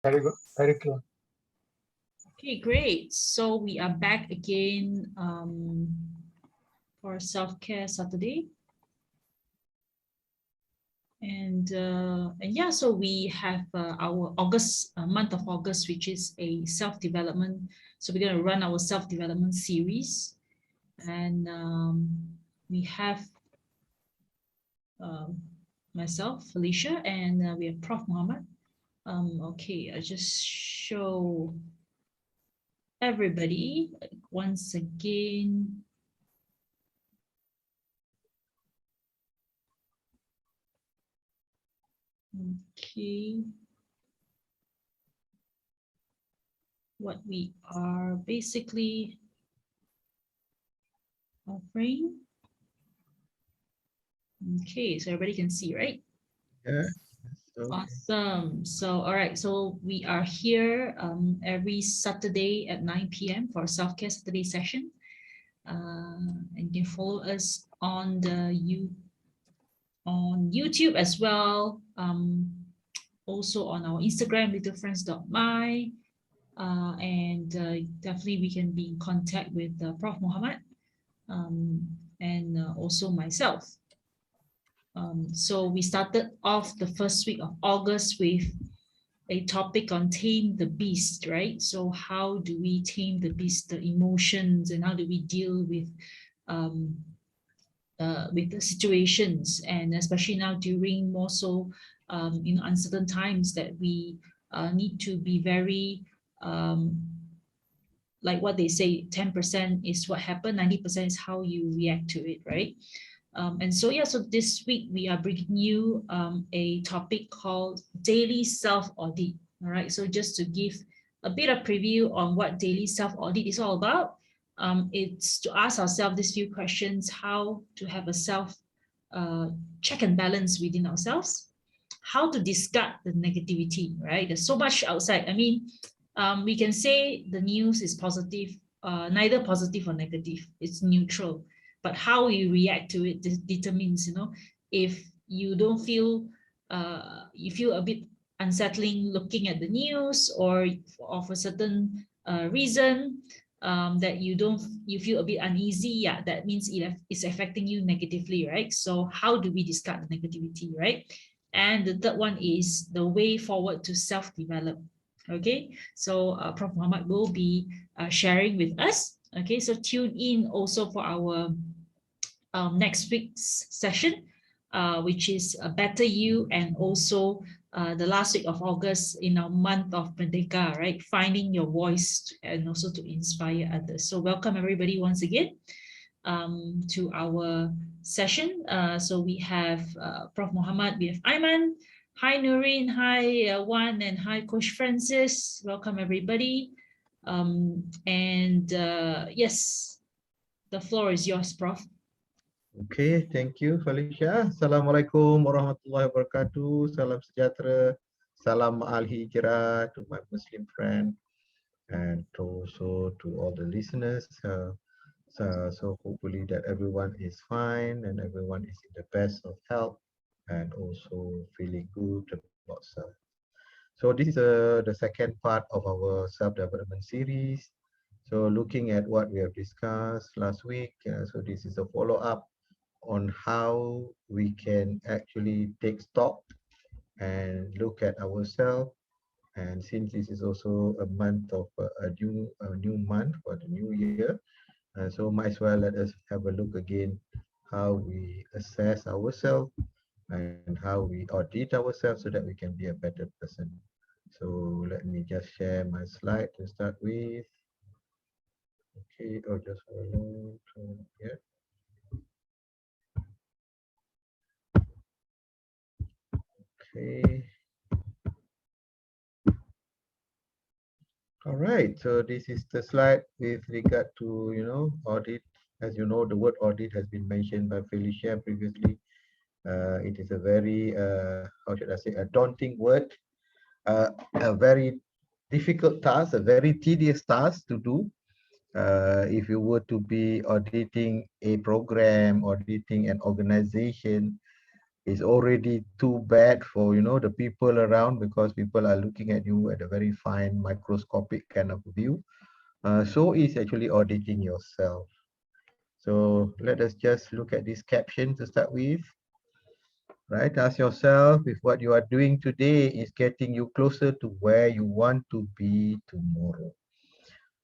Very good. Very clear. Okay, great. So we are back again for Self-Care Saturday. And yeah, so we have our August month of August, which is a self-development. So we're going to run our self-development series. And we have myself, Felicia, and we have Prof. Mohammad. Okay, I just show everybody once again. Okay. What we are basically offering. Okay, so everybody can see, right? Yeah. Awesome. So, all right. So we are here every Saturday at 9 p.m. for Self-Care Saturday session. And you can follow us on YouTube as well. Also on our Instagram, littlefriends.my. And definitely we can be in contact with Prof. Mohammad and also myself. So we started off the first week of August with a topic on tame the beast, right? So how do we tame the beast, the emotions, and how do we deal with the situations, and especially now during more so uncertain times that we need to be very like what they say, 10% is what happened, 90% is how you react to it, right? And so, yeah, so this week we are bringing you a topic called daily self-audit. All right, so just to give a bit of preview on what daily self-audit is all about, it's to ask ourselves these few questions: how to have a self check and balance within ourselves, how to discard the negativity, right? There's so much outside. I mean, we can say the news is positive, neither positive or negative, it's neutral. But how you react to it determines, if you don't feel, you feel a bit unsettling looking at the news, or of a certain reason that you feel a bit uneasy, yeah, that means it's affecting you negatively, right? So how do we discard the negativity, right? And the third one is the way forward to self-develop. Okay, so Prof. Mohammad will be sharing with us. Okay, so tune in also for our next week's session, which is a Better You, and also the last week of August in our month of Merdeka, right? Finding your voice and also to inspire others. So welcome everybody once again to our session. So we have Prof. Mohammad, we have Ayman. Hi Noreen, hi Juan, and hi Coach Francis. Welcome everybody. And yes, the floor is yours, Prof. Okay, thank you, Felicia. Assalamualaikum warahmatullahi wabarakatuh. Salam sejahtera. Salam al-hijrah to my Muslim friend, and also to all the listeners. So hopefully that everyone is fine and everyone is in the best of health and also feeling good about self. So this is the second part of our self-development series. So looking at what we have discussed last week, so this is a follow-up on how we can actually take stock and look at ourselves. And since this is also a month of a new month for the new year, so might as well let us have a look again how we assess ourselves and how we audit ourselves so that we can be a better person. So let me just share my slide to start with. Okay, or just hold on. Yeah. Okay. All right. So this is the slide with regard to, audit. As you know, the word audit has been mentioned by Felicia previously. It is a very, how should I say, a daunting word, a very difficult task, a very tedious task to do. If you were to be auditing a program, auditing an organization, is already too bad for, the people around, because people are looking at you at a very fine microscopic kind of view. So is actually auditing yourself. So let us just look at this caption to start with. Right? Ask yourself if what you are doing today is getting you closer to where you want to be tomorrow.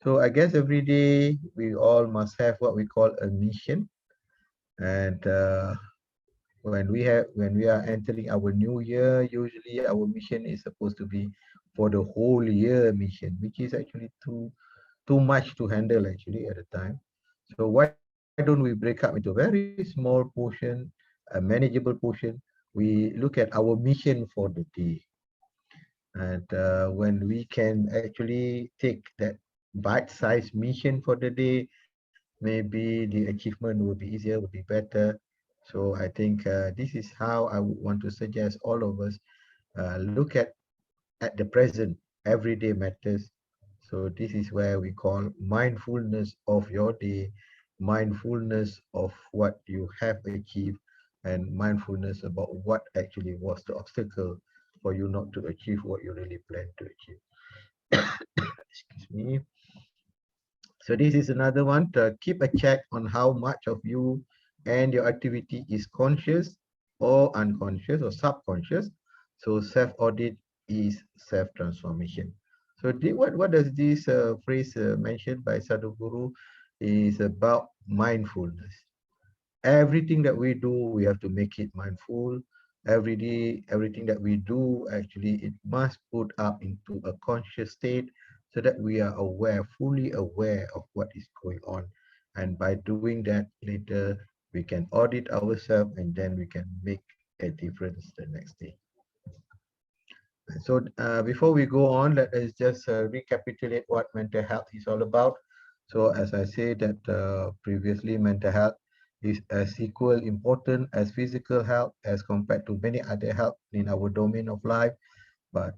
So I guess every day we all must have what we call a mission. And when we are entering our new year, usually our mission is supposed to be for the whole year mission, which is actually too much to handle actually at a time. So why don't we break up into a very small portion, a manageable portion? We look at our mission for the day, and when we can actually take that bite-sized mission for the day, maybe the achievement will be easier, will be better. So I think this is how I would want to suggest all of us look at the present. Every day matters. So this is where we call mindfulness of your day, mindfulness of what you have achieved, and mindfulness about what actually was the obstacle for you not to achieve what you really plan to achieve. Excuse me. So this is another one to keep a check on how much of you and your activity is conscious or unconscious or subconscious. So self-audit is self-transformation. So what does this phrase mentioned by Sadhguru is about mindfulness. Everything that we do, we have to make it mindful. Every day, everything that we do, actually, it must put up into a conscious state so that we are aware, fully aware of what is going on. And by doing that, later we can audit ourselves and then we can make a difference the next day. So before we go on, let us just recapitulate what mental health is all about. So as I said that previously, mental health is as equal important as physical health as compared to many other health in our domain of life. But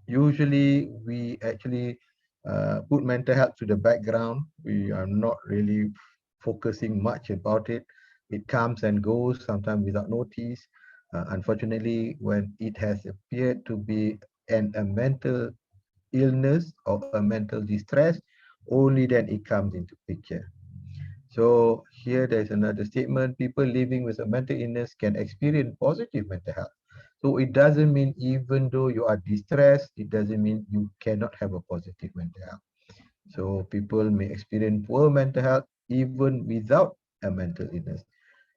usually we actually put mental health to the background. We are not really focusing much about it. It comes and goes, sometimes without notice. Unfortunately, when it has appeared to be a mental illness or a mental distress, only then it comes into picture. So here there's another statement. People living with a mental illness can experience positive mental health. So it doesn't mean even though you are distressed, it doesn't mean you cannot have a positive mental health. So people may experience poor mental health even without a mental illness.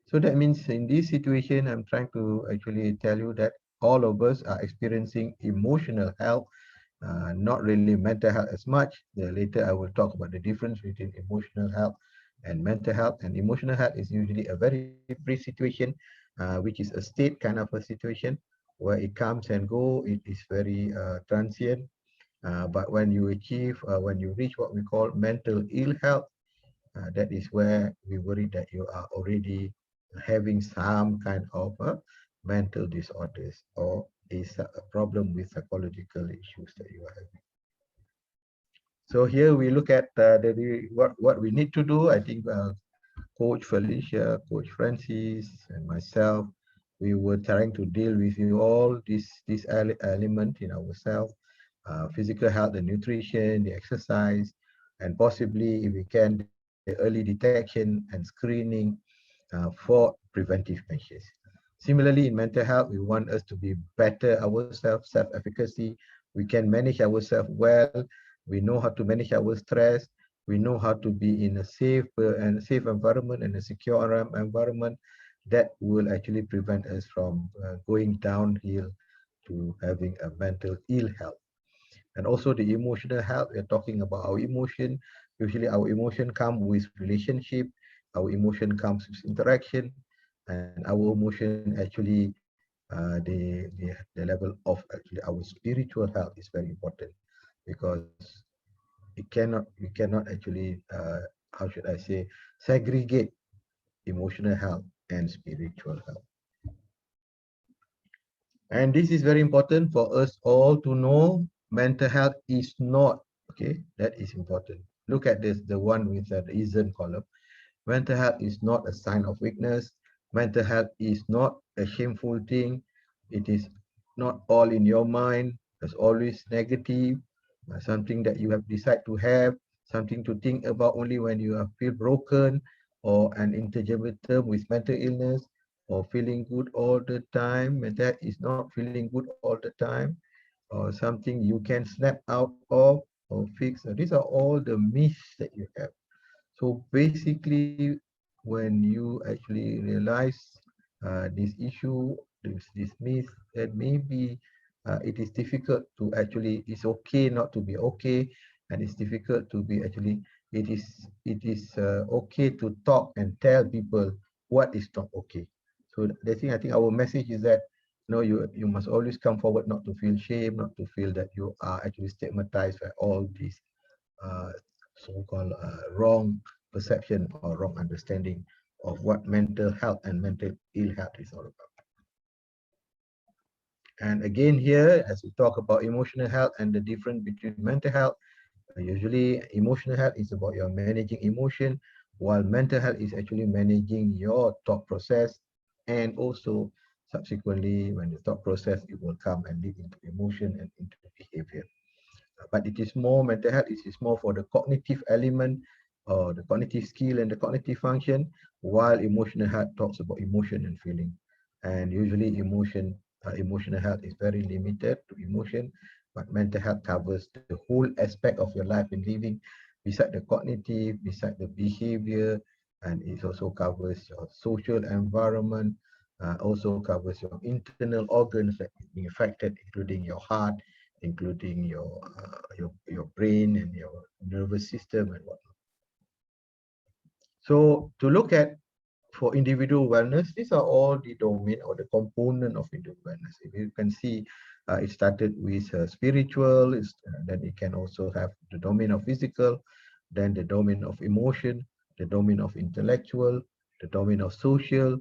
So that means in this situation, I'm trying to actually tell you that all of us are experiencing emotional health, not really mental health as much. Later, I will talk about the difference between emotional health and mental health. And emotional health is usually a very brief situation, which is a state kind of a situation where it comes and go. It is very transient. But when you achieve, when you reach what we call mental ill health, that is where we worry that you are already having some kind of mental disorders or is a problem with psychological issues that you are having. So here we look at what we need to do. I think Coach Felicia, Coach Francis, and myself, we were trying to deal with you all this element in ourselves, physical health, the nutrition, the exercise, and possibly if we can, the early detection and screening for preventive measures. Similarly, in mental health, we want us to be better ourselves, self-efficacy. We can manage ourselves well. We know how to manage our stress. We know how to be in a safe environment and a secure environment that will actually prevent us from going downhill to having a mental ill health. And also the emotional health, we're talking about our emotion. Usually our emotion come with relationship, our emotion comes with interaction, and our emotion actually the level of actually our spiritual health is very important, because we cannot actually how should I say, segregate emotional health and spiritual health. And this is very important for us all to know. Mental health is not, okay, that is important. Look at this, the one with the isn't column. Mental health is not a sign of weakness. Mental health is not a shameful thing. It is not all in your mind. There's always negative, something that you have decided to have, something to think about only when you feel broken, or an interchangeable term with mental illness, or feeling good all the time. And that is not feeling good all the time, or something you can snap out of or fix. These are all the myths that you have. So basically, when you actually realize this issue, this myth, that maybe it is difficult to actually, it's okay not to be okay, and it's difficult to be actually, it is okay to talk and tell people what is not okay. So the thing, I think our message is that, you must always come forward, not to feel shame, not to feel that you are actually stigmatized by all these uh, so-called wrong perception or wrong understanding of what mental health and mental ill health is all about. And again here, as we talk about emotional health and the difference between mental health, usually emotional health is about your managing emotion, while mental health is actually managing your thought process, and also subsequently when the thought process, it will come and lead into emotion and into behavior. But it is more, mental health is more for the cognitive element, or the cognitive skill and the cognitive function, while emotional health talks about emotion and feeling. And usually emotional health is very limited to emotion, but mental health covers the whole aspect of your life in living, beside the cognitive, beside the behavior, and it also covers your social environment, also covers your internal organs that is being affected, including your heart, including your brain and your nervous system and whatnot. So to look at for individual wellness, these are all the domain or the component of individual wellness. If you can see, it started with spiritual, then it can also have the domain of physical, then the domain of emotion, the domain of intellectual, the domain of social,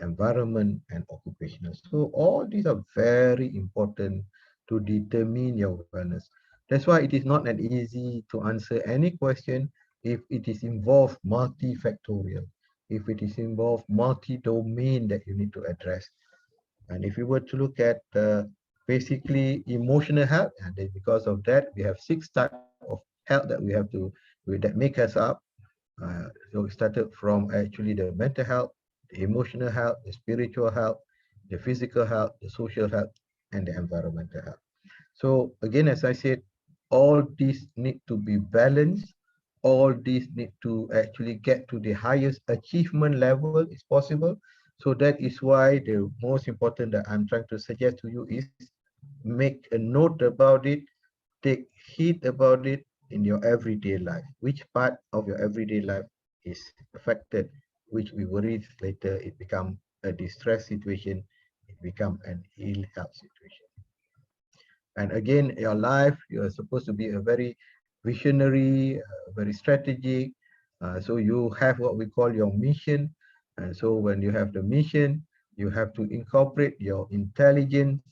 environment, and occupational. So all these are very important to determine your wellness. That's why it is not an easy to answer any question if it is involved multifactorial, if it is involved multi-domain that you need to address. And if you were to look at basically emotional health, and then because of that, we have 6 types of health that we have to, that make us up. So we started from actually the mental health, the emotional health, the spiritual health, the physical health, the social health, and the environmental health. So again, as I said, all these need to be balanced. All these need to actually get to the highest achievement level is possible. So that is why the most important that I'm trying to suggest to you is make a note about it, take heed about it in your everyday life. Which part of your everyday life is affected, which we worry later it become a distress situation, it become an ill health situation. And again, your life, you are supposed to be a very visionary, very strategic. So you have what we call your mission. And so when you have the mission, you have to incorporate your intelligence,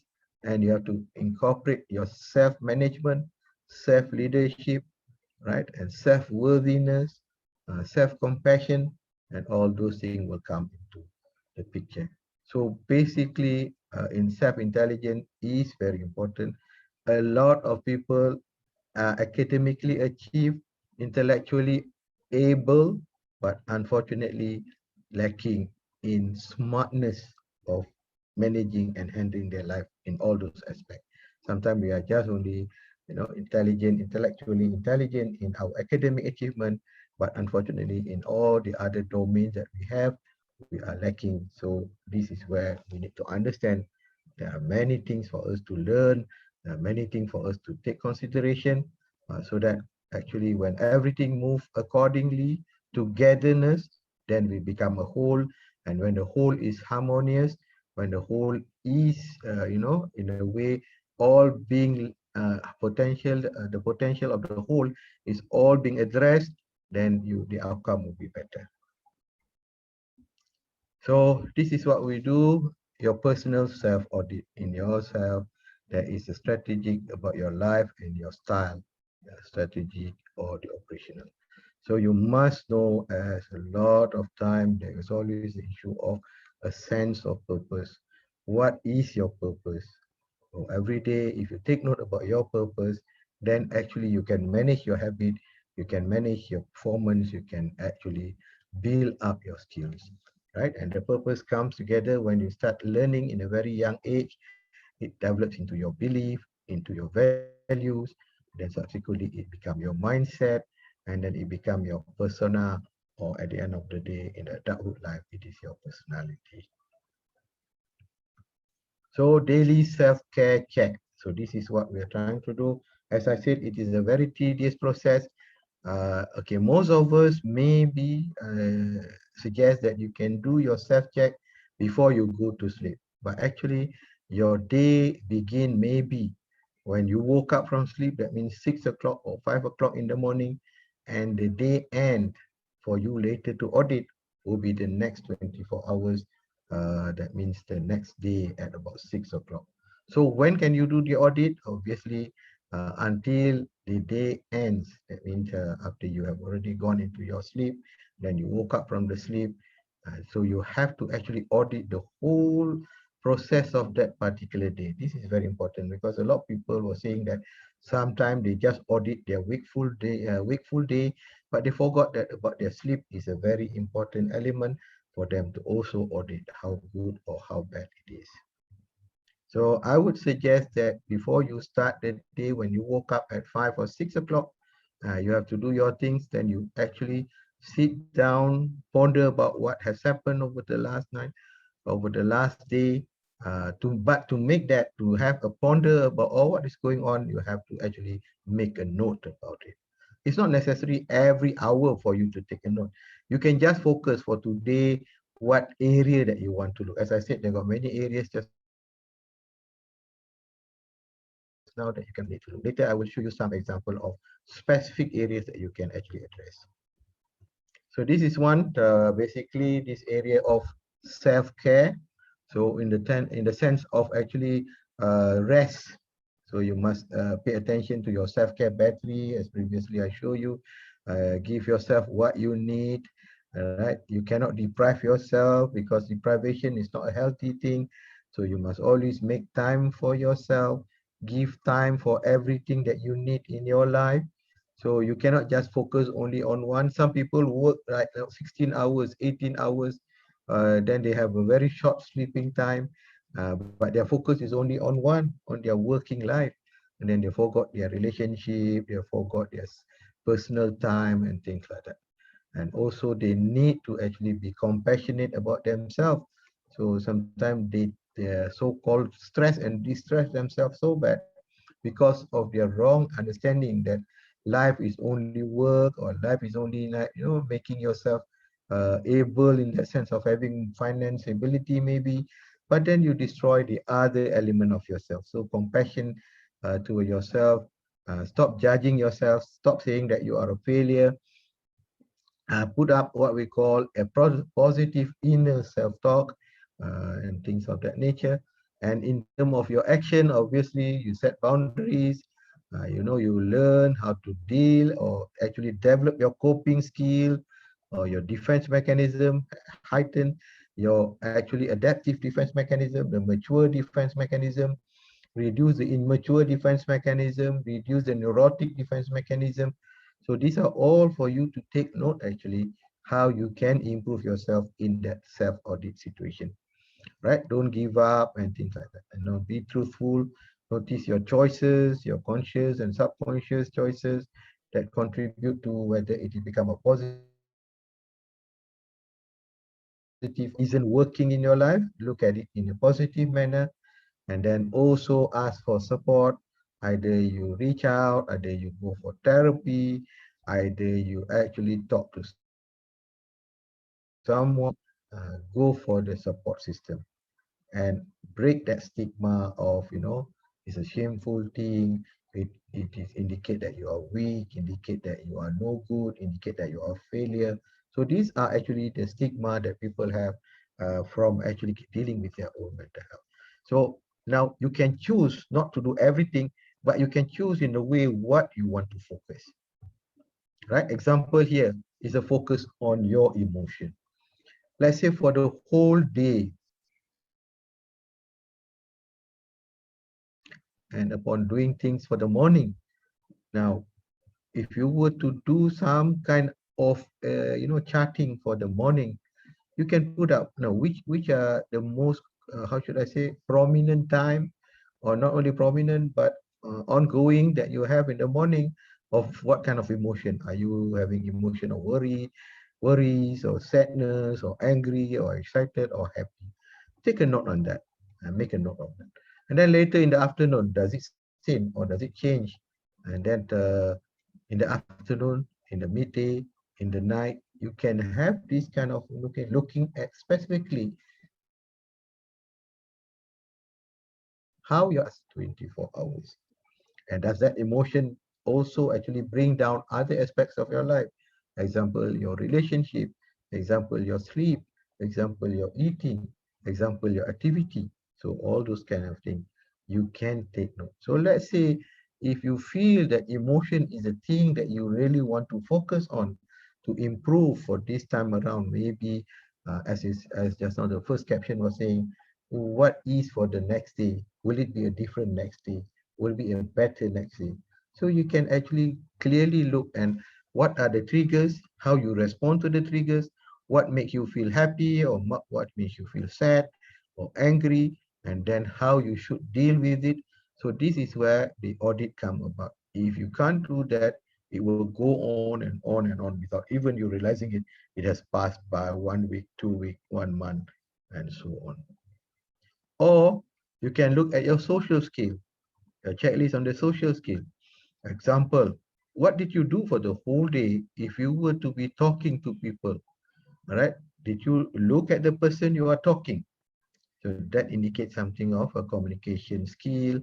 and you have to incorporate your self-management, self-leadership, right? And self-worthiness, self-compassion, and all those things will come into the picture. So basically, in self-intelligence is very important. A lot of people are academically achieved, intellectually able, but unfortunately lacking in smartness of managing and handling their life in all those aspects. Sometimes we are just only, intelligent, intellectually intelligent in our academic achievement, but unfortunately in all the other domains that we have, we are lacking. So this is where we need to understand there are many things for us to learn, there are many things for us to take consideration, so that actually when everything moves accordingly, togetherness, then we become a whole. And when the whole is harmonious, when the whole is, in a way, all being the potential of the whole is all being addressed, then the outcome will be better. So this is what we do, your personal self-audit in yourself. There is a strategic about your life and your style, strategic or the operational. So you must know, as a lot of time, there is always the issue of a sense of purpose. What is your purpose? So every day, if you take note about your purpose, then actually you can manage your habit, you can manage your performance, you can actually build up your skills, right? And the purpose comes together when you start learning in a very young age. It develops into your belief, into your values, then subsequently it becomes your mindset, and then it becomes your persona, or at the end of the day, in the adulthood life, it is your personality. So daily self-care check. So this is what we are trying to do. As I said, it is a very tedious process. Okay, most of us maybe suggest that you can do your self-check before you go to sleep. But actually, your day begin maybe when you woke up from sleep. That means 6 o'clock or 5 o'clock in the morning, and the day end for you later to audit will be the next 24 hours. That means the next day at about 6 o'clock. So when can you do the audit? Obviously, until the day ends. That means after you have already gone into your sleep, then you woke up from the sleep. So you have to actually audit the whole process of that particular day. This is very important because a lot of people were saying that sometimes they just audit their wakeful day, but they forgot that about their sleep is a very important element for them to also audit how good or how bad it is. So I would suggest that before you start the day, when you woke up at 5 or 6 o'clock, you have to do your things. Then you actually sit down, ponder about what has happened over the last night, over the last day. But to make that, to have a ponder about all what is going on, you have to actually make a note about it. It's not necessary every hour for you to take a note. You can just focus for today, what area that you want to look. As I said, there got many areas just now that you can need to look. Later, I will show you some example of specific areas that you can actually address. So this is one, basically this area of self-care. So in the sense of actually rest. So you must pay attention to your self-care battery, as previously I show you. Give yourself what you need. Right? You cannot deprive yourself because deprivation is not a healthy thing. So you must always make time for yourself. Give time for everything that you need in your life. So you cannot just focus only on one. Some people work like 16 hours, 18 hours, then they have a very short sleeping time, but their focus is only on one, on their working life. And then they forgot their relationship, they forgot their personal time and things like that. And also they need to actually be compassionate about themselves. So sometimes they so-called stress and distress themselves so bad because of their wrong understanding that life is only work, or life is only, like, making yourself able in the sense of having finance ability maybe, but then you destroy the other element of yourself. So compassion to yourself, stop judging yourself, stop saying that you are a failure, put up what we call a positive inner self-talk, and things of that nature. And in terms of your action, obviously, you set boundaries. You learn how to deal or actually develop your coping skill or your defense mechanism, heighten your actually adaptive defense mechanism, the mature defense mechanism, reduce the immature defense mechanism, reduce the neurotic defense mechanism. So these are all for you to take note actually how you can improve yourself in that self-audit situation, right? Don't give up and things like that. And be truthful. Notice your choices, your conscious and subconscious choices that contribute to whether it will become a positive or negative. And if isn't working in your life, look at it in a positive manner, and then also ask for support. Either you reach out, either you go for therapy, either you actually talk to someone, go for the support system and break that stigma of, it's a shameful thing. It is indicate that you are weak, indicate that you are no good, indicate that you are a failure. So these are actually the stigma that people have from actually dealing with their own mental health. So now you can choose not to do everything, but you can choose in a way what you want to focus. Right? Example here is a focus on your emotion. let's say for the whole day, and upon doing things for the morning. Now, if you were to do some kind of charting for the morning, you can put up which are the most how should I say prominent time, or not only prominent but ongoing, that you have in the morning. Of what kind of emotion are you having? Emotion of worries, or sadness, or angry, or excited, or happy? Take a note on that, and make a note of that. And then later in the afternoon, does it same or does it change? And then in the afternoon, in the midday, in the night, you can have this kind of looking at specifically how you are 24 hours. And does that emotion also actually bring down other aspects of your life? Example, your relationship, example, your sleep, example, your eating, example, your activity. So all those kind of things you can take note. So let's say if you feel that emotion is a thing that you really want to focus on to improve for this time around, maybe as just now the first caption was saying, what is for the next day? Will it be a different next day? Will be a better next day? So you can actually clearly look and what are the triggers, how you respond to the triggers, what makes you feel happy, or what makes you feel sad or angry, and then how you should deal with it. So this is where the audit come about. If you can't do that, it will go on and on and on without even you realizing it. It has passed by 1 week, 2 week, 1 month, and so on. Or you can look at your social skill, a checklist on the social skill. Example, what did you do for the whole day if you were to be talking to people? All right. Did you look at the person you are talking? So that indicates something of a communication skill,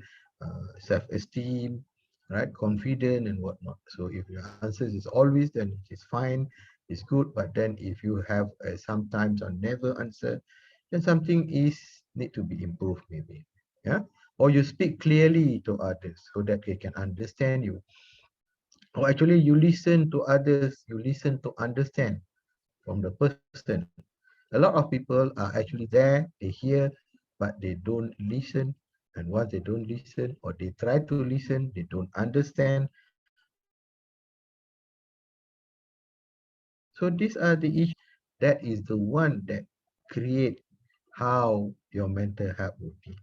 self-esteem, right? Confident and whatnot. So if your answer is always, then it is fine, it's good. But then if you have sometimes or never answer, then something is need to be improved maybe. Yeah. Or you speak clearly to others so that they can understand you. Or actually you listen to others, you listen to understand from the person. A lot of people are actually there, they hear, but they don't listen. And once they don't listen, or they try to listen, they don't understand, or they don't listen properly. So these are the issues. That is the one that create how your mental health will be.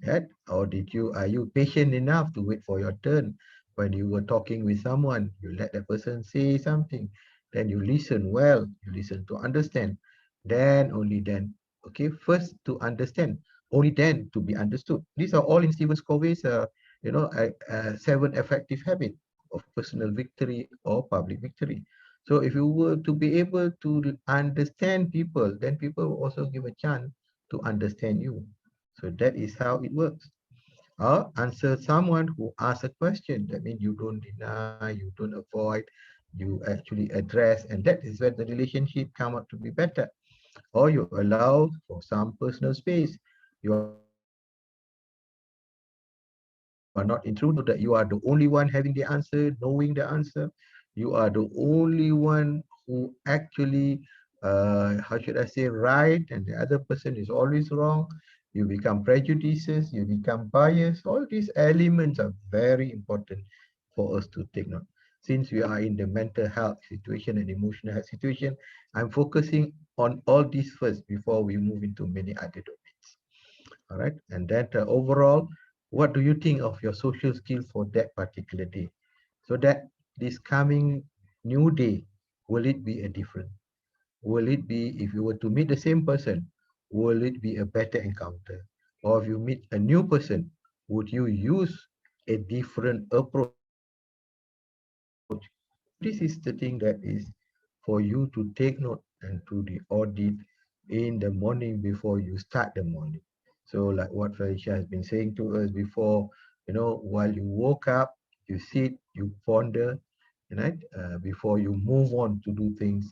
Right? Or are you patient enough to wait for your turn when you were talking with someone? You let that person say something, then you listen well, you listen to understand, then only then. Okay, first to understand, only then to be understood. These are all in Stephen Covey's, 7 effective habits of personal victory or public victory. So if you were to be able to understand people, then people will also give a chance to understand you. So that is how it works. Or answer someone who asks a question. That means you don't deny, you don't avoid, you actually address, and that is where the relationship come out to be better. Or you allow for some personal space. You are not intruder, so that you are the only one having the answer, knowing the answer. You are the only one who actually, how should I say, right, and the other person is always wrong. You become prejudices, you become biased. All these elements are very important for us to take note. Since we are in the mental health situation and emotional health situation, I'm focusing on all these first before we move into many other domains. All right. And then overall, what do you think of your social skill for that particular day? So that this coming new day, will it be a different? Will it be, if you were to meet the same person, will it be a better encounter? Or if you meet a new person, would you use a different approach? So this is the thing that is for you to take note and to the audit in the morning before you start the morning. So like what Felicia has been saying to us before, while you woke up, you sit, you ponder, right? Before you move on to do things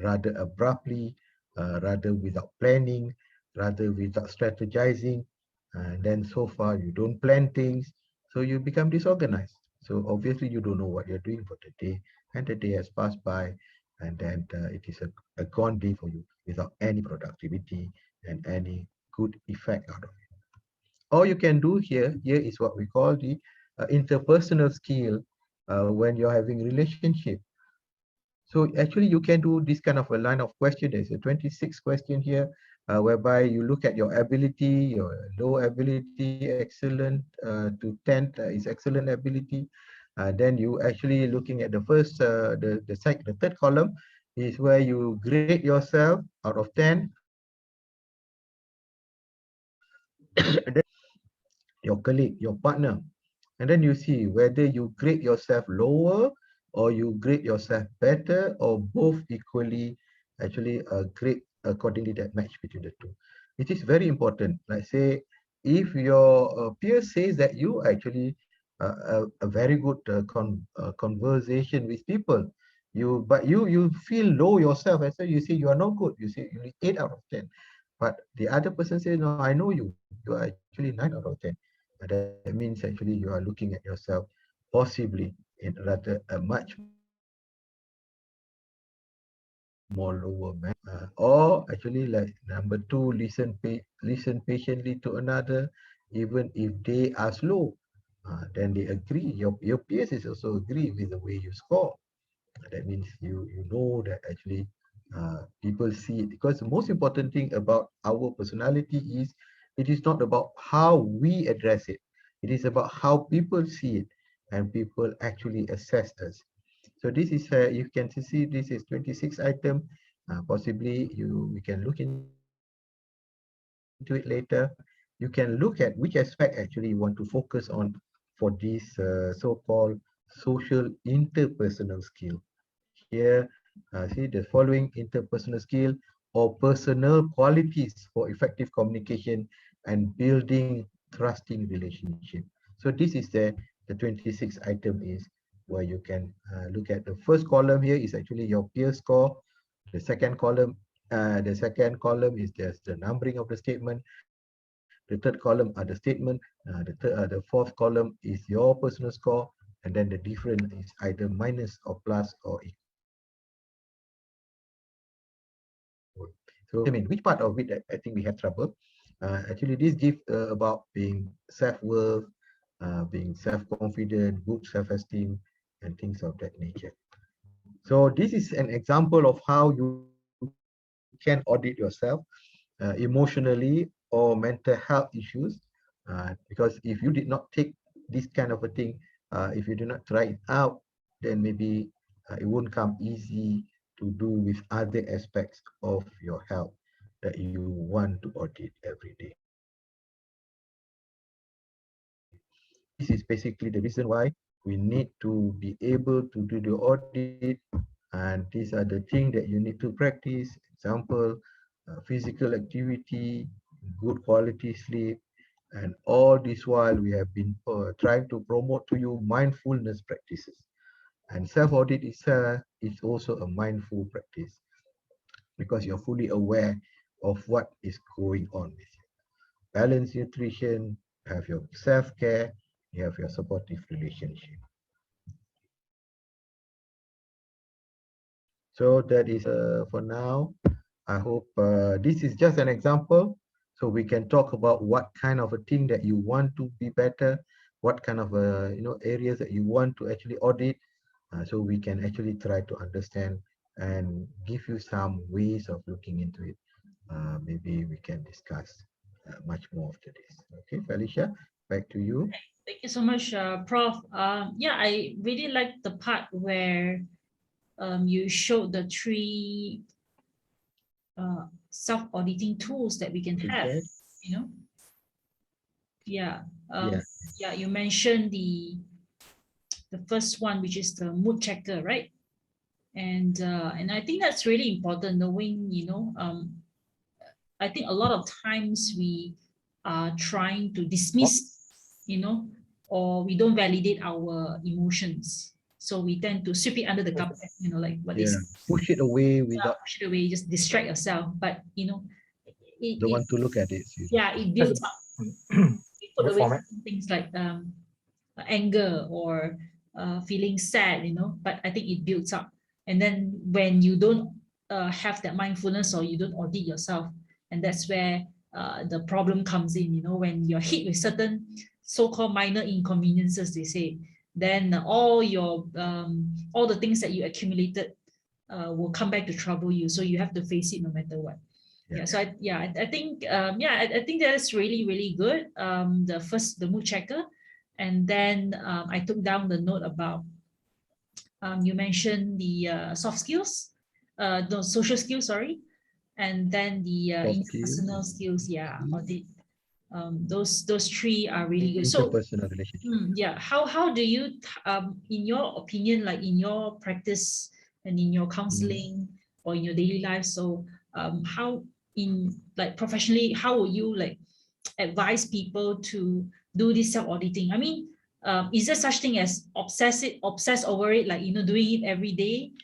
rather abruptly, rather without planning, rather without strategizing. And then so far you don't plan things, so you become disorganized. So obviously you don't know what you're doing for the day, and the day has passed by, and then it is a gone day for you without any productivity and any good effect out of it. All you can do here is what we call the interpersonal skill when you're having relationship. So actually you can do this kind of a line of question. There's a 26 question here, whereby you look at your ability, your low ability, excellent, to 10 is excellent ability. Then you actually looking at the first, the third column is where you grade yourself out of 10. And then your colleague, your partner, and then you see whether you grade yourself lower or you grade yourself better, or both equally actually grade accordingly, that match between the two. It is very important. Like say, if your peer says that you actually a very good conversation with people, you feel low yourself, and so you say you are not good, you say you need 8 out of 10, but the other person says, no, I know you are actually 9 out of 10. That means actually you are looking at yourself possibly in rather a much more lower manner. Or actually, like number two, listen patiently to another, even if they are slow. Then they agree. Your peers is also agree with the way you score. That means you know that actually people see it, because the most important thing about our personality is it is not about how we address it. It is about how people see it and people actually assess us. So this is you can see this is 26 item. Possibly we can look into it later. You can look at which aspect actually you want to focus on for this so-called social interpersonal skill. Here, see the following interpersonal skill or personal qualities for effective communication and building trusting relationship. So this is the 26 item is where you can look at. The first column here is actually your peer score. The second column is just the numbering of the statement. The third column are the statement. The fourth column is your personal score, and then the different is either minus or plus or equal. So which part of it that I think we have trouble? Actually, this give about being self-worth, being self-confident, good self-esteem, and things of that nature. So this is an example of how you can audit yourself emotionally or mental health issues. Because if you did not take this kind of a thing, if you did not try it out, then maybe it won't come easy to do with other aspects of your health that you want to audit every day. So this is basically the reason why we need to be able to do the audit, and these are the things that you need to practice. Example, physical activity, good quality sleep, and all this while we have been trying to promote to you mindfulness practices. And self-audit is also a mindful practice, because you're fully aware of what is going on with you. Balanced nutrition, have your self-care, you have your supportive relationship. So that is for now. I hope this is just an example, so we can talk about what kind of a thing that you want to be better, what kind of areas that you want to actually audit, so we can actually try to understand and give you some ways of looking into it. Maybe we can discuss much more after this. Okay, Felicia, back to you. Thank you so much, Prof. Yeah, I really like the part where you showed the three self-auditing tools that we can have. Feedback. You know, yeah, Yeah. yeah. You mentioned the first one, which is the mood checker, right? And I think that's really important, knowing, I think a lot of times we are trying to dismiss, you know, or we don't validate our emotions. So we tend to sweep it under the carpet, like what they Yeah. say, Push it away yeah, without push it away, just distract yourself. But don't it want to look at it. yeah, it As a builds up. We put good away format. certain things like anger or feeling sad, but I think it builds up. And then when you don't have that mindfulness, or you don't audit yourself, and that's where the problem comes in, you know, when you're hit with certain so-called minor inconveniences, they say, then all the things that you accumulated will come back to trouble you. So you have to face it no matter what. Yeah. So I think I think that's really, really good. The mood checker, and then I took down the note about you mentioned the soft skills, the social skills, sorry, and then the Soft skills, interpersonal skills. Yeah, audit. Those three are really good. So interpersonal relationship. yeah, how do you in your opinion, like in your practice and in your counseling or in your daily life, so how in like professionally, how will you like advise people to do this self-auditing? I mean, is there such thing as obsess over it, like, you know, doing it every day,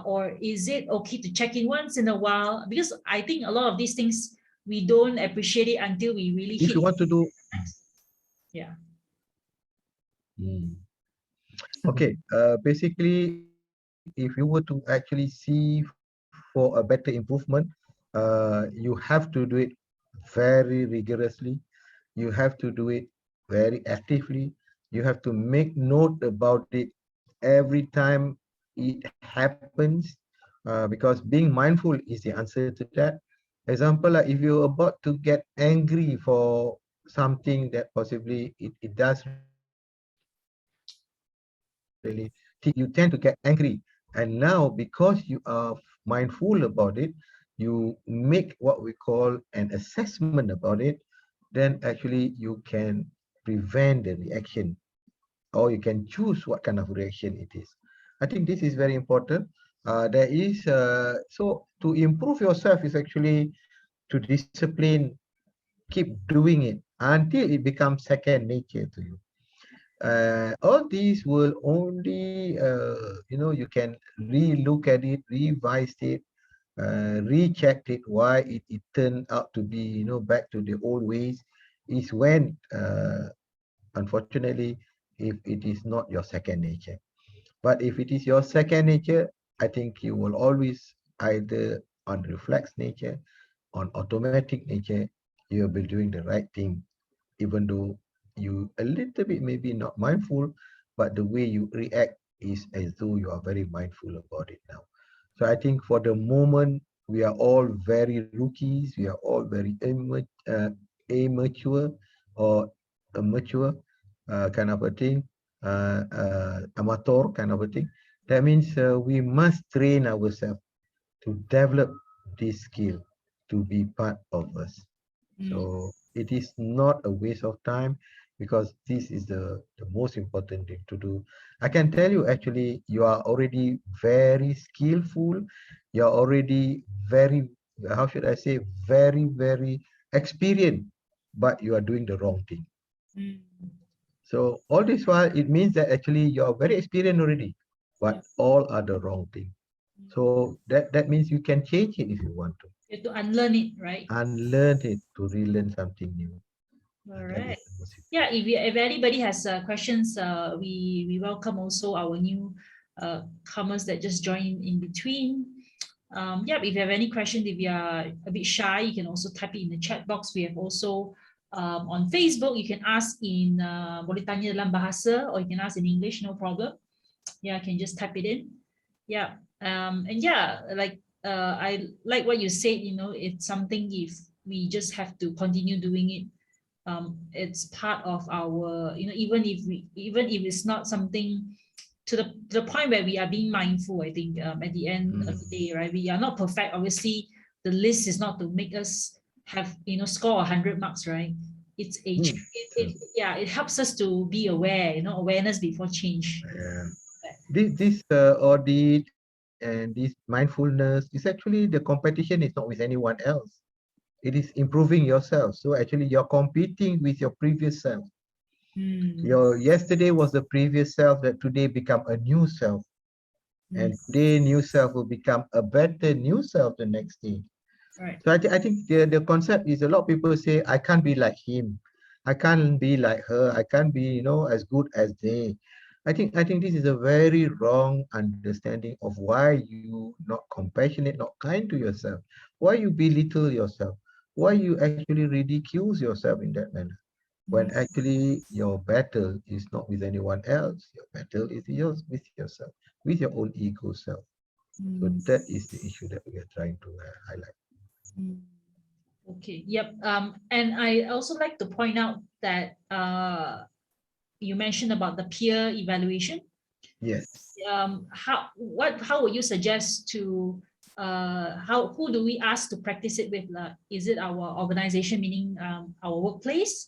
or is it okay to check in once in a while? Because I think a lot of these things we don't appreciate it until we really If hit. you want to do, Yeah. okay, basically, if you were to actually see for a better improvement, you have to do it very rigorously. You have to do it very actively. You have to make note about it every time it happens, because being mindful is the answer to that. Example, like if you're about to get angry for something that possibly it does really, you tend to get angry. And now, because you are mindful about it, you make what we call an assessment about it, then actually you can prevent the reaction, or you can choose what kind of reaction it is. I think this is very important. There is so to improve yourself is actually to discipline, keep doing it until it becomes second nature to you. All these will only you can re-look at it, revise it, rechecked it, why it turned out to be, back to the old ways, is when unfortunately, if it is not your second nature. But if it is your second nature, I think you will always either on reflex nature, on automatic nature, you'll be doing the right thing, even though you a little bit maybe not mindful, but the way you react is as though you are very mindful about it now. So I think for the moment, we are all very rookies, we are all very immature or mature kind of a thing, amateur kind of a thing. That means we must train ourselves to develop this skill to be part of us. So it is not a waste of time, because this is the most important thing to do. I can tell you actually, you are already very skillful. You're already very, how should I say, very, very experienced, but you are doing the wrong thing. Mm. So all this while, it means that actually you're very experienced already, Yeah. but all are the wrong thing. So that means you can change it if you want to. You have to unlearn it, right? Unlearn it to relearn something new. All That right. is the most Yeah, if anybody has questions, we welcome also our new comers that just joined in between. Yeah, if you have any questions, if you are a bit shy, you can also type it in the chat box. We have also on Facebook, you can ask in boleh tanya dalam bahasa, or you can ask in English, no problem. Yeah, I can just type it in. Yeah, and yeah, like I like what you said. You know, it's something if we just have to continue doing it, it's part of our, you know, even if it's not something to the point where we are being mindful. I think at the end of the day, right, we are not perfect. Obviously, the list is not to make us have, you know, score 100 marks, right? It's a yeah, it helps us to be aware, you know, awareness before change. Yeah. This audit and this mindfulness is actually, the competition is not with anyone else. It is improving yourself. So actually, you're competing with your previous self. Your yesterday was the previous self that today become a new self. And today, new self will become a better new self the next day. Right. So I think the concept is, a lot of people say, I can't be like him. I can't be like her. I can't be, as good as they. I think this is a very wrong understanding of why you not compassionate, not kind to yourself, why you belittle yourself, why you actually ridicule yourself in that manner. When actually your battle is not with anyone else, your battle is yours with yourself, with your own ego self. So Mm, that is the issue that we are trying to highlight. mm. Okay, yep. And I also like to point out that you mentioned about the peer evaluation. Yes. How would you suggest to how who do we ask to practice it with? Is it our organization, meaning our workplace,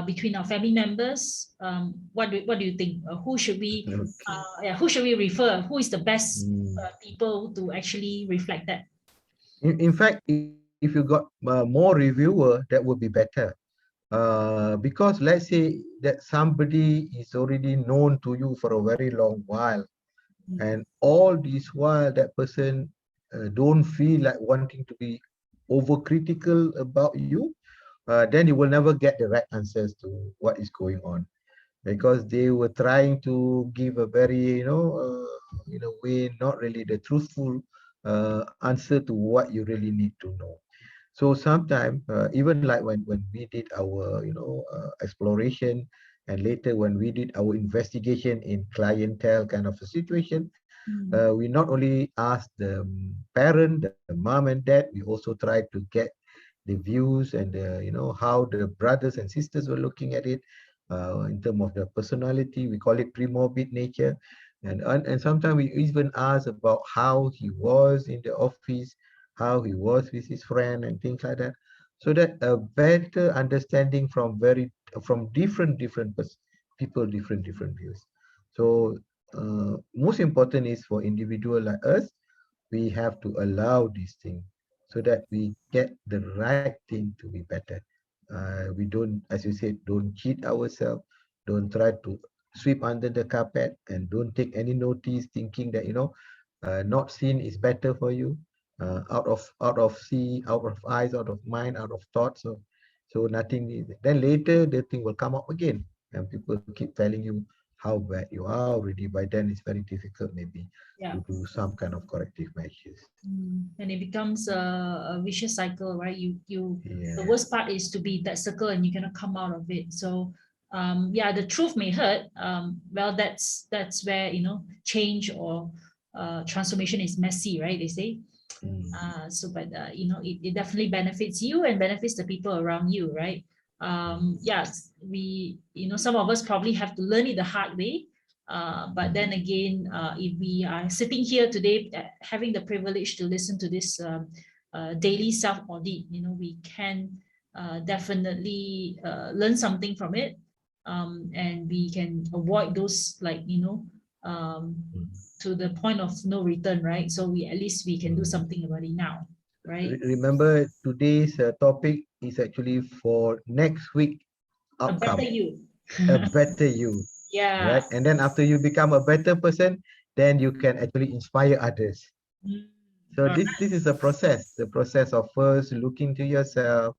between our family members? What do you think? Okay. Who should we refer? Who is the best Mm. people to actually reflect that? In fact, if you got more reviewer, that would be better. Because let's say that somebody is already known to you for a very long while, Mm, and all this while that person don't feel like wanting to be overcritical about you, then you will never get the right answers to what is going on, because they were trying to give a very, in a way, not really the truthful answer to what you really need to know. So sometimes, even like when we did our, exploration, and later when we did our investigation in clientele kind of a situation, mm, we not only asked the parent, the mom and dad, we also tried to get the views and how the brothers and sisters were looking at it, in terms of the personality. We call it pre-morbid nature, and sometimes we even ask about how he was in the office, how he was with his friend, and things like that, so that a better understanding from different people, different views. So most important is for individual like us, we have to allow these things so that we get the right thing to be better. We don't, as you said, don't cheat ourselves, don't try to sweep under the carpet, and don't take any notice thinking that, not seen is better for you. Out of see, out of eyes, out of mind, out of thoughts. So nothing is. Then later the thing will come up again, and people keep telling you how bad you are already. By then it's very difficult maybe yeah. to do some kind of corrective measures. And it becomes a vicious cycle, right? The Yeah. worst part is to be that circle and you cannot come out of it. So, yeah, the truth may hurt. Well, that's where change or transformation is messy, right? They say. Mm, But it definitely benefits you and benefits the people around you, right? mm, Yes, some of us probably have to learn it the hard way. But mm, then again, if we are sitting here today, having the privilege to listen to this daily self audit, we can definitely learn something from it, and we can avoid those, like, um, mm, to the point of no return, right? So we at least we can do mm. something about it now, right? Remember, today's topic is actually for next week A better outcome, you. a better you, Yeah. right? And then after you become a better person, then you can actually inspire others. Mm. So All this is a process, the process of first looking to yourself,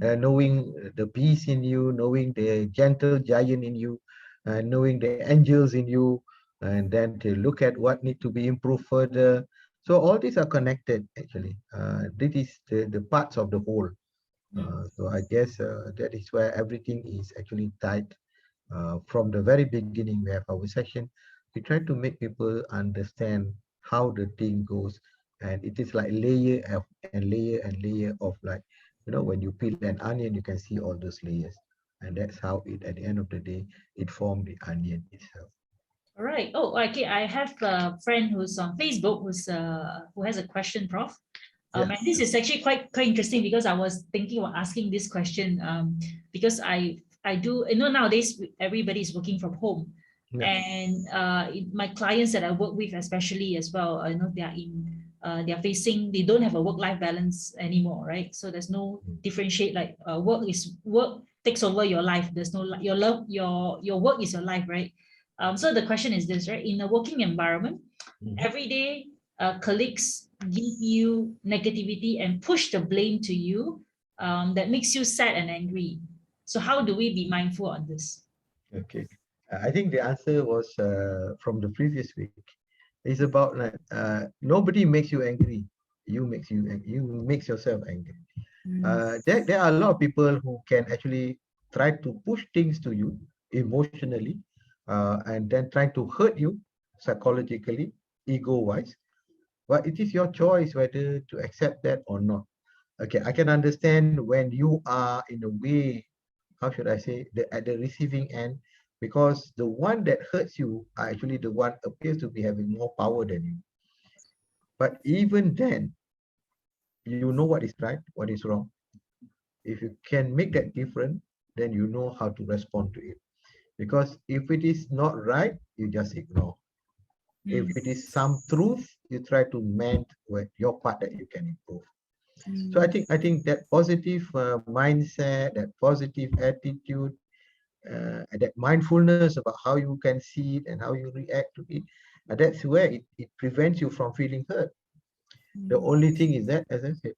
knowing the peace in you, knowing the gentle giant in you, knowing the angels in you, and then to look at what need to be improved further. So all these are connected actually. This is the parts of the whole. right. So I guess that is where everything is actually tied. From the very beginning, we have our session. We try to make people understand how the thing goes, and it is like layer of, like, when you peel an onion, you can see all those layers, and that's how it, at the end of the day, it formed the onion itself. All right. Oh, okay. I have a friend who's on Facebook who has a question, Prof. Yeah, And this is actually quite interesting because I was thinking about asking this question, because I do, nowadays everybody is working from home, yeah, and my clients that I work with especially as well, they don't have a work-life balance anymore, right? So there's no mm, differentiate, like, work takes over your life. There's no your work is your life, right? So the question is this, right? In a working environment, mhm. every day colleagues give you negativity and push the blame to you, that makes you sad and angry. So how do we be mindful on this? Okay. I think the answer was from the previous week. It's about like nobody makes you angry. You makes yourself angry. Mm, There are a lot of people who can actually try to push things to you emotionally, and then try to hurt you psychologically, ego-wise. But it is your choice whether to accept that or not. Okay, I can understand when you are in a way, how should I say, at the receiving end, because the one that hurts you are actually the one appears to be having more power than you. But even then, you know what is right, what is wrong. If you can make that difference, then you know how to respond to it. Because if it is not right, you just ignore. If mm, it is some truth, you try to mend with your part that you can improve. So mm, I think that positive mindset, that positive attitude, that mindfulness about how you can see it and how you react to it, that's where it prevents you from feeling hurt. The mm, only thing is that, as I said,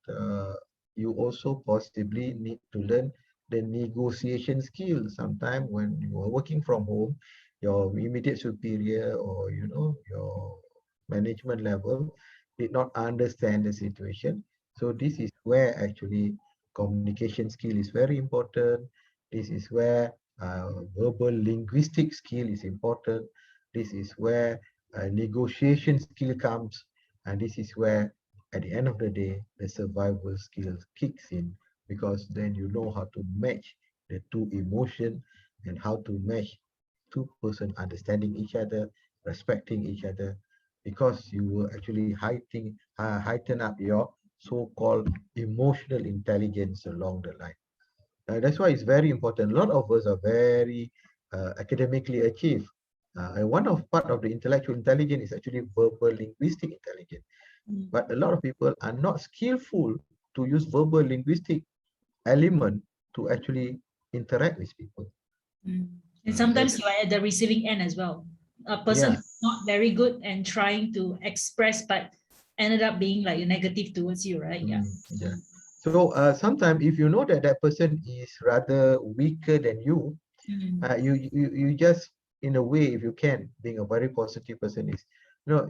you also possibly need to learn the negotiation skills. Sometimes when you are working from home, your immediate superior or your management level did not understand the situation. So this is where actually communication skill is very important. This is where verbal linguistic skill is important. This is where negotiation skill comes, and this is where at the end of the day, the survival skills kicks in, because then you know how to match the two emotion and how to match two person understanding each other, respecting each other, because you will actually heighten up your so-called emotional intelligence along the line. That's why it's very important. A lot of us are very academically achieved. And one of part of the intellectual intelligence is actually verbal linguistic intelligence. mm, But a lot of people are not skillful to use verbal linguistic element to actually interact with people. mm. And That, sometimes you are at the receiving end as well. A person yeah, who's not very good and trying to express, but ended up being like a negative towards you, right? Yeah. yeah. So sometimes if you know that that person is rather weaker than you, Mm, you just, in a way, if you can, being a very positive person, is,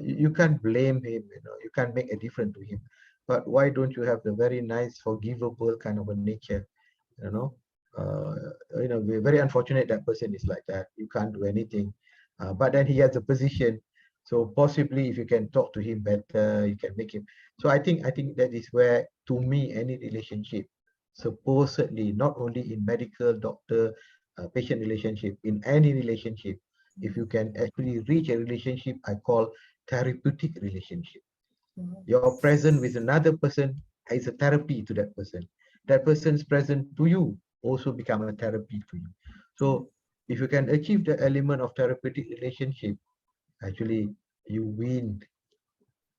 you can't blame him, you can't make a difference to him. But why don't you have the very nice forgivable kind of a nature, you know uh, we're very unfortunate that person is like that. You can't do anything, but then he has a position, so possibly if you can talk to him better, you can make him. So I think that is where, to me, any relationship, supposedly, not only in medical doctor patient relationship, in any relationship, if you can actually reach a relationship I call therapeutic relationship. mm. Your present with another person is a therapy to that person. That person's present to you also become a therapy to you. Yeah. So if you can achieve the element of therapeutic relationship, actually you win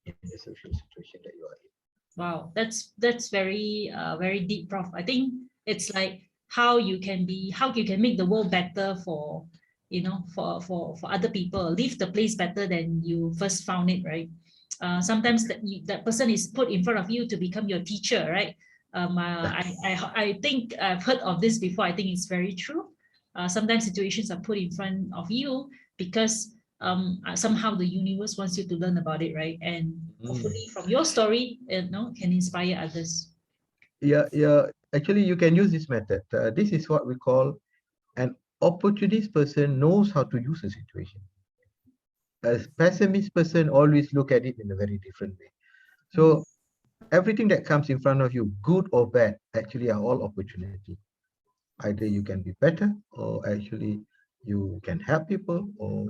in the social situation that you are in. Wow, that's very very deep, Prof. I think it's like how you can be, how you can make the world better for, for other people, leave the place better than you first found it, right? Sometimes that person is put in front of you to become your teacher, right? Yeah. I think I've heard of this before. I think it's very true. Sometimes situations are put in front of you because somehow the universe wants you to learn about it, right? And Mm. hopefully from your story, can inspire others. Yeah, yeah. Actually, you can use this method. This is what we call an opportunist person knows how to use a situation. A pessimist person always look at it in a very different way. Mm, So everything that comes in front of you, good or bad, actually are all opportunity. Either you can be better, or actually you can help people, or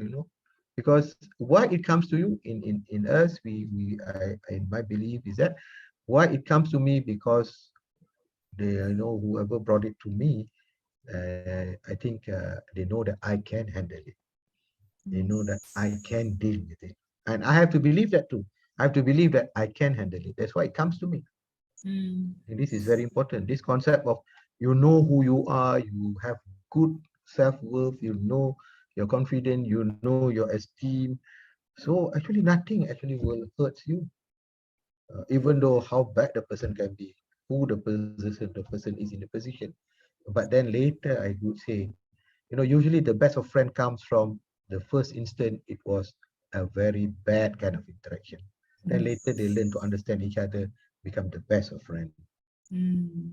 because why it comes to you, in us, in my belief is that why it comes to me, because whoever brought it to me, I think they know that I can handle it. They mm, know that I can deal with it, and I have to believe that too. I have to believe that I can handle it. That's why it comes to me. mm, And this is very important. This concept of, who you are, you have good self-worth, you're confident, you know your esteem. So actually nothing actually will hurt you, even though how bad the person can be, who the person is in the position. But then later I would say, Usually the best of friend comes from the first instant it was a very bad kind of interaction. Then Mm. later they learn to understand each other, become the best of friend. Mm.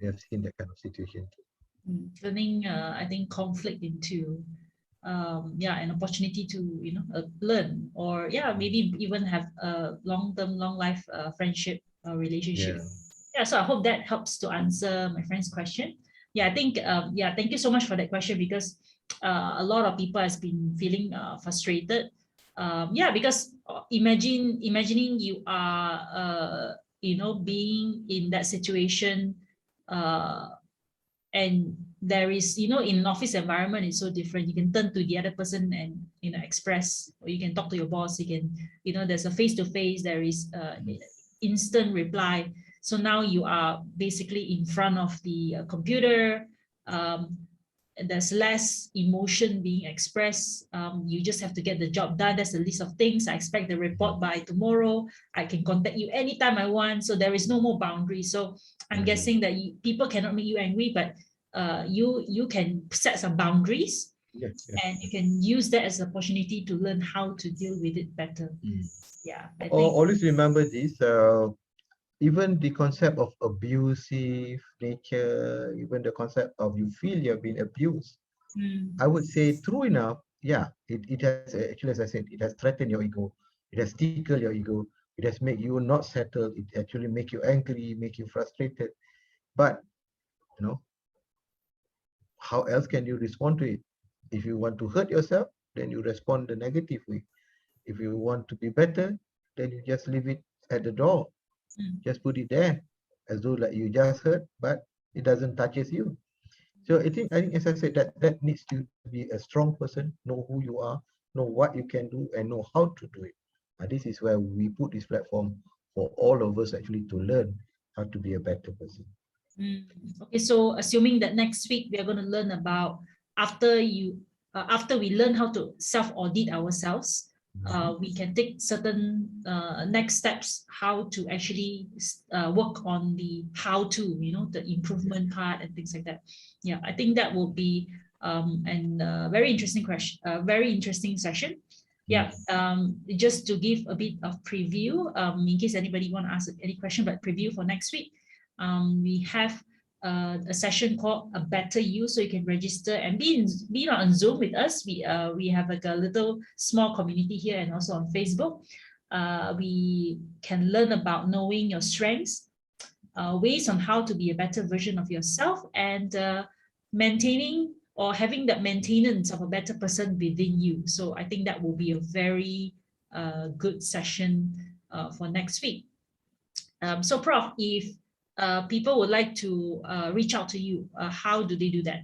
We have seen that kind of situation. Turning I think conflict into an opportunity to learn, or maybe even have a long-term long life friendship relationship. Yeah. So I hope that helps to answer my friend's question. I think thank you so much for that question, because a lot of people has been feeling frustrated, because imagining you are being in that situation, uh, and there is, in an office environment, it's so different. You can turn to the other person and express, or you can talk to your boss. You can, there's a face to face, there is instant reply. So now you are basically in front of the computer. um, there's less emotion being expressed. You just have to get the job done. There's a list of things. I expect the report by tomorrow. I can contact you anytime I want. So there is no more boundary. So I'm guessing that people cannot make you angry, but you can set some boundaries, Yeah. and you can use that as an opportunity to learn how to deal with it better. I think. Always remember this. Even the concept of abusive nature, even the concept of you feel you've been abused, I would say true enough. Yeah, it has actually, as I said, it has threatened your ego. It has tickled your ego. It has made you not settled. It actually make you angry, make you frustrated. But you know, how else can you respond to it? If you want to hurt yourself, then you respond the negative way. If you want to be better, then you just leave it at the door. Mm, Just put it there, as though like you just hurt, but it doesn't touches you. So I think as I said, that needs you to be a strong person, know who you are, know what you can do, and know how to do it. And this is where we put this platform for all of us actually to learn how to be a better person. mm. Okay, so assuming that next week we are going to learn about, after after we learn how to self audit ourselves, we can take certain next steps, how to actually work on the how to, the improvement part and things like that. I think that will be an very interesting question, very interesting session. Just to give a bit of preview, in case anybody want to ask any question, but preview for next week. We have a session called A Better You, so you can register and be on Zoom with us. We have like a little small community here, and also on Facebook. We can learn about knowing your strengths, ways on how to be a better version of yourself, and maintaining or having that maintenance of a better person within you. So I think that will be a very good session for next week. So Prof, if people would like to reach out to you, how do they do that?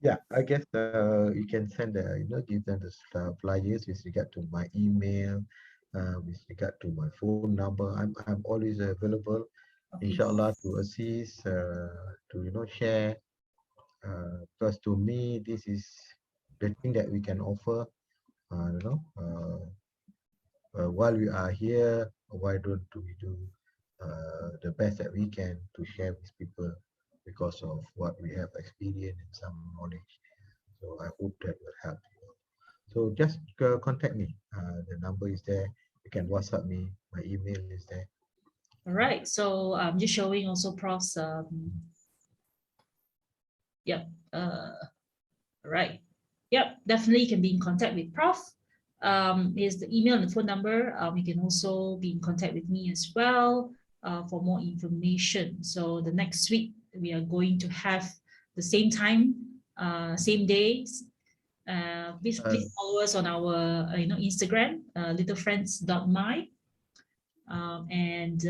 Yeah, I guess you can send give them the flyers with regard to my email, with regard to my phone number. I'm always available, Okay. inshallah, to assist, to share. Because to me, this is the thing that we can offer. Uh, you know, uh, while we are here, why don't we do the best that we can to share with people because of what we have experienced and some knowledge. So I hope that will help you. So just contact me. The number is there. You can WhatsApp me. My email is there. All right. So I'm just showing also Prof's. Yep. Right. Yep. Definitely can be in contact with Prof. Here's the email and the phone number. You can also be in contact with me as well for more information. So the next week we are going to have the same time, same days. Please follow us on our Instagram, littlefriends.my. And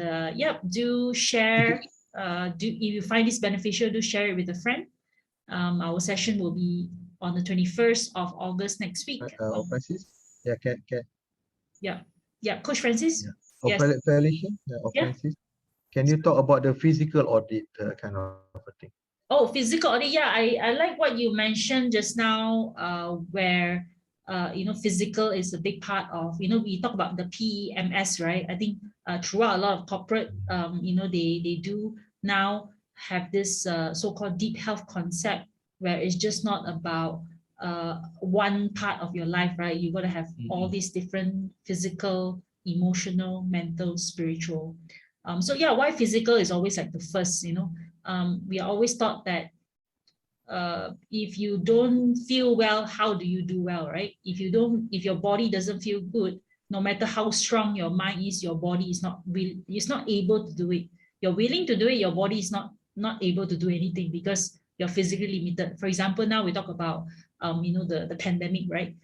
do share. If you find this beneficial, do share it with a friend. Our session will be on the 21st of August next week. Francis? Yeah, can Yeah, yeah, Coach Francis. yeah. Yes, Felicia? Yeah, yeah. Francis? Can you talk about the physical audit kind of a thing? Oh, physical audit. Yeah, I like what you mentioned just now, where physical is a big part of, we talk about the PEMS, right? I think throughout a lot of corporate, they do now have this so-called deep health concept, where it's just not about one part of your life, right? You got to have all these different physical, emotional, mental, spiritual. So yeah, why physical is always like the first, we are always taught that if you don't feel well, how do you do well, right? If your body doesn't feel good, no matter how strong your mind is, your body is not able to do it. You're willing to do it, your body is not able to do anything because you're physically limited. For example, now we talk about the pandemic, right?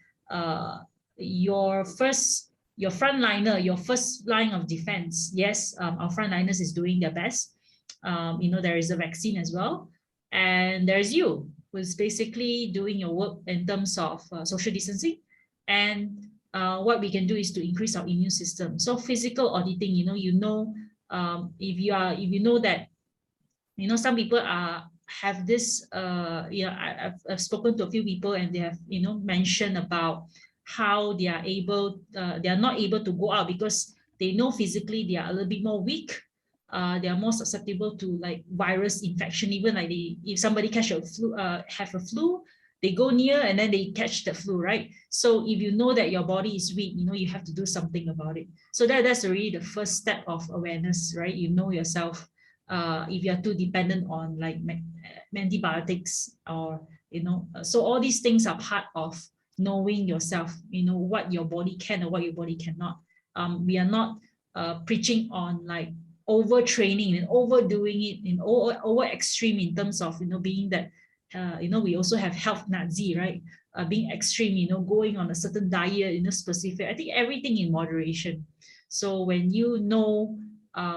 Your frontliner, your first line of defense. Yes, our frontliners is doing their best. There is a vaccine as well, and there's you who's basically doing your work in terms of social distancing. And what we can do is to increase our immune system. So physical auditing, if you know that some people have this I've spoken to a few people, and they have mentioned about how they are not able to go out because they know physically they are a little bit more weak. They are more susceptible to like virus infection. Even like if somebody have a flu, they go near and then they catch the flu, right? So if you know that your body is weak, you have to do something about it. So that's already the first step of awareness, right? You know yourself. If you are too dependent on like antibiotics, or so all these things are part of knowing yourself, what your body can or what your body cannot. We are not preaching on like overtraining and overdoing it in over extreme in terms of being that we also have health Nazi, right? Being extreme, going on a certain diet, specific. I think everything in moderation. So when you know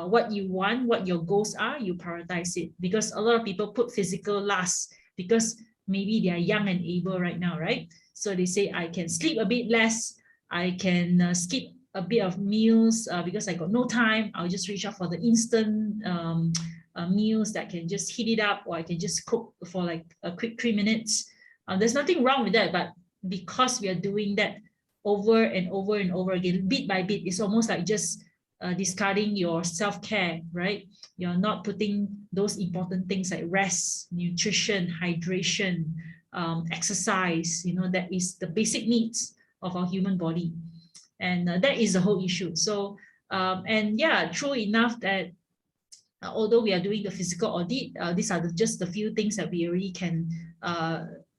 what you want, what your goals are, you prioritize it. Because a lot of people put physical last because maybe they are young and able right now, right? So they say, I can sleep a bit less, I can skip a bit of meals because I got no time. I'll just reach out for the instant meals that can just heat it up, or I can just cook for like a quick 3 minutes. There's nothing wrong with that, but because we are doing that over and over and over again, bit by bit, it's almost like just discarding your self-care, right? You're not putting those important things like rest, nutrition, hydration, exercise, that is the basic needs of our human body. And that is the whole issue. So, and yeah, true enough that although we are doing the physical audit, these are just the few things that we already can,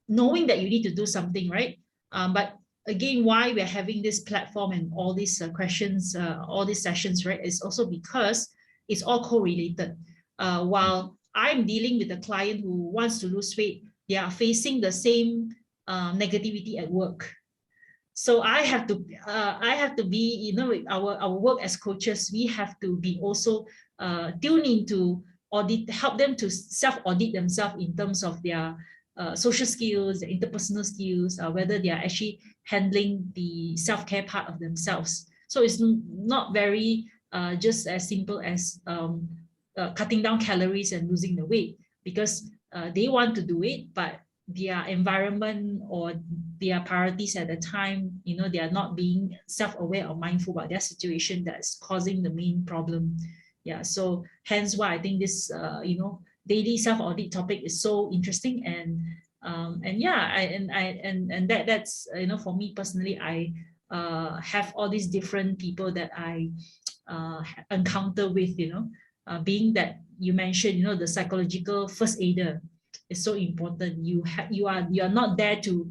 knowing that you need to do something, right? But again, why we're having this platform and all these questions, all these sessions, right, is also because it's all correlated. While I'm dealing with a client who wants to lose weight, they are facing the same negativity at work. So I have to be, our work as coaches, we have to be also tuned into audit, help them to self-audit themselves in terms of their social skills, their interpersonal skills, whether they are actually handling the self-care part of themselves. So it's not very just as simple as cutting down calories and losing the weight, because they want to do it, but their environment or their priorities at the time, they are not being self-aware or mindful about their situation that's causing the main problem. Yeah, so hence why I think this, daily self-audit topic is so interesting. And yeah, that's, for me personally, I have all these different people that I encounter with, being that you mentioned, the psychological first aider is so important. You are not there to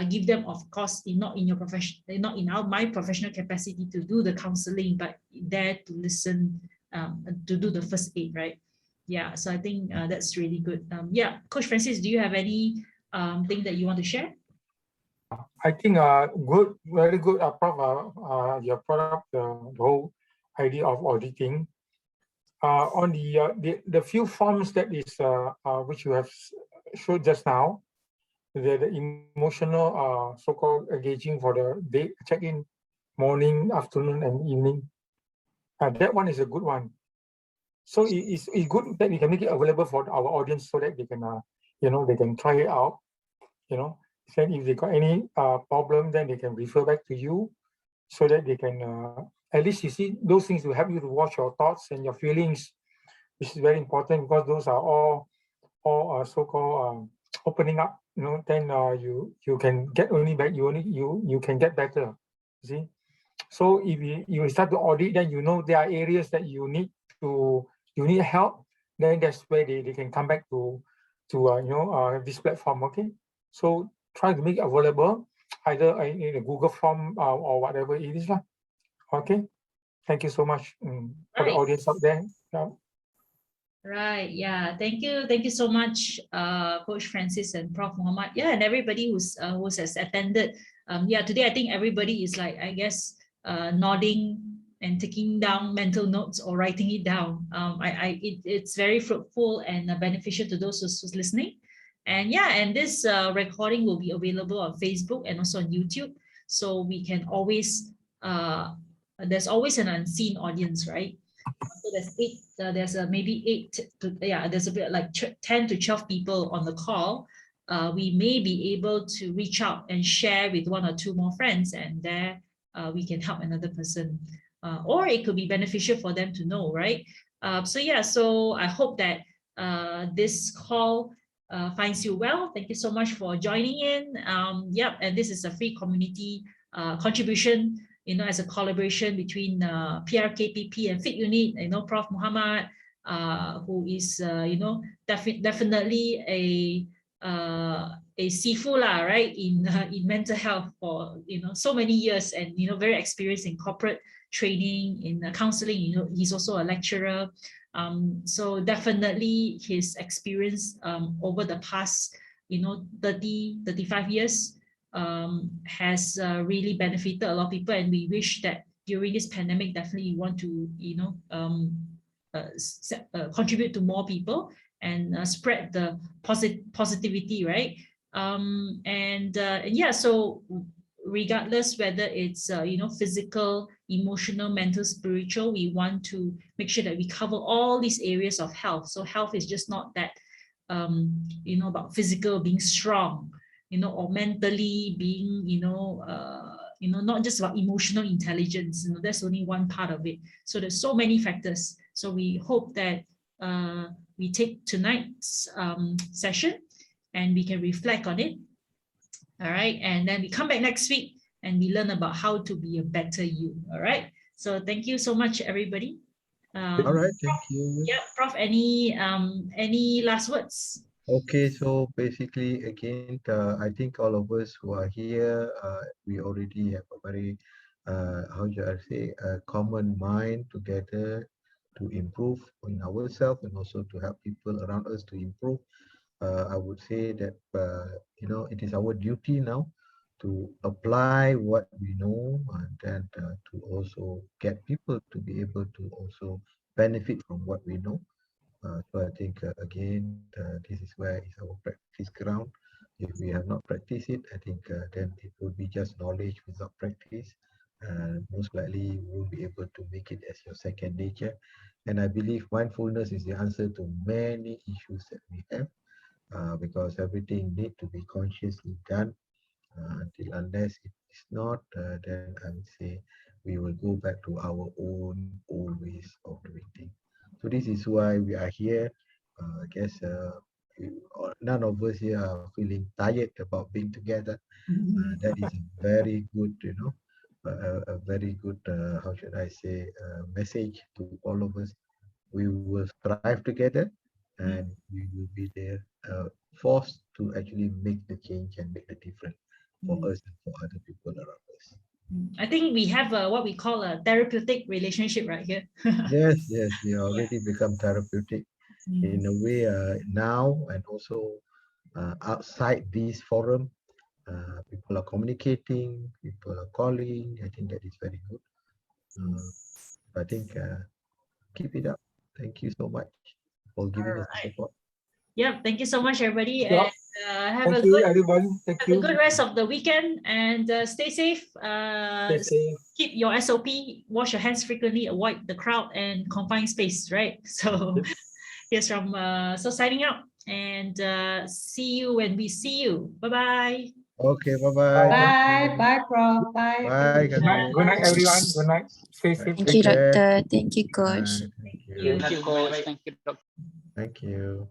give them, of course, not in your profession, not in my professional capacity to do the counseling, but there to listen, to do the first aid, right? Yeah, so I think that's really good. Yeah, Coach Francis, do you have any thing that you want to share? I think good, very good, Prof. You have brought up the whole idea of auditing. On the few forms that is which you have showed just now, the emotional so-called engaging for the day check-in, morning, afternoon, and evening. That one is a good one. So it's good that we can make it available for our audience so that they can they can try it out. Then if they got any problem, then they can refer back to you, so that they can at least, you see, those things will help you to watch your thoughts and your feelings, which is very important, because those are all so-called opening up, then you can get only back, you can get better. See, so if you start to audit, then there are areas that you need help. Then that's where they can come back to this platform. Okay, so try to make it available either in a Google form or whatever it is lah. Okay, thank you so much for the Right. audience out there. Yeah. Right. Yeah. Thank you. Thank you so much, Coach Francis and Prof Mohammad. Yeah, and everybody who has attended. Yeah, today I think everybody is like, I guess, nodding and taking down mental notes or writing it down. It's very fruitful and beneficial to those who's listening. And yeah, and this recording will be available on Facebook and also on YouTube. So we can always, there's always an unseen audience, right? So there's maybe 8 to, there's a bit like 10 to 12 people on the call. We may be able to reach out and share with 1 or 2 more friends, and there we can help another person. Or it could be beneficial for them to know, right? So I hope that this call finds you well. Thank you so much for joining in. And this is a free community contribution, as a collaboration between PRKPP and Fit Unit, Prof Mohammad, who is, definitely a sifu lah, right, in mental health for, so many years, and, very experienced in corporate training, in counseling, he's also a lecturer. So definitely his experience over the past, 35 years has really benefited a lot of people, and we wish that during this pandemic, definitely want to contribute to more people and spread the positivity, right? So regardless whether it's physical, emotional, mental, spiritual, we want to make sure that we cover all these areas of health. So health is just not that about physical being strong, or mentally being, not just about emotional intelligence. That's only one part of it. So there's so many factors. So we hope that we take tonight's session and we can reflect on it. All right. And then we come back next week and we learn about how to be a better you. All right. So thank you so much, everybody. All right, thank you. Yeah, Prof, any last words? Okay, so basically, again, I think all of us who are here, we already have a very, how should I say, a common mind together to improve in ourselves and also to help people around us to improve. I would say that, it is our duty now to apply what we know, and then to also get people to be able to also benefit from what we know. So I think, again, this is where is our practice ground. If we have not practiced it, I think then it will be just knowledge without practice. And most likely you will be able to make it as your second nature. And I believe mindfulness is the answer to many issues that we have, because everything need to be consciously done. Until unless it is not, then I would say we will go back to our own old ways of doing things. So this is why we are here. I guess none of us here are feeling tired about being together. That is a very good, a very good, how should I say, message to all of us. We will strive together, and we will be there, forced to actually make the change and make the difference for us and for other people around us. I think we have what we call a therapeutic relationship right here. Yes, we already become therapeutic in a way now, and also outside this forum, people are communicating, people are calling. I think that is very good. I think keep it up. Thank you so much for giving us the support. Yep, thank you so much, everybody. Yep. And have Thank a you, good everybody. Thank you. a good rest of the weekend, and stay safe. Stay safe. Keep your SOP, wash your hands frequently, avoid the crowd and confined space, right? So here's from signing out, and see you when we see you. Bye-bye. Okay, bye-bye. Bye. Bye, Prof. Bye. Bye. Good night, everyone. Good night. Stay safe. Thank you, Doctor. Thank you, Coach. Thank you. you. Thank you, Coach. Thank you, Doctor. Thank you.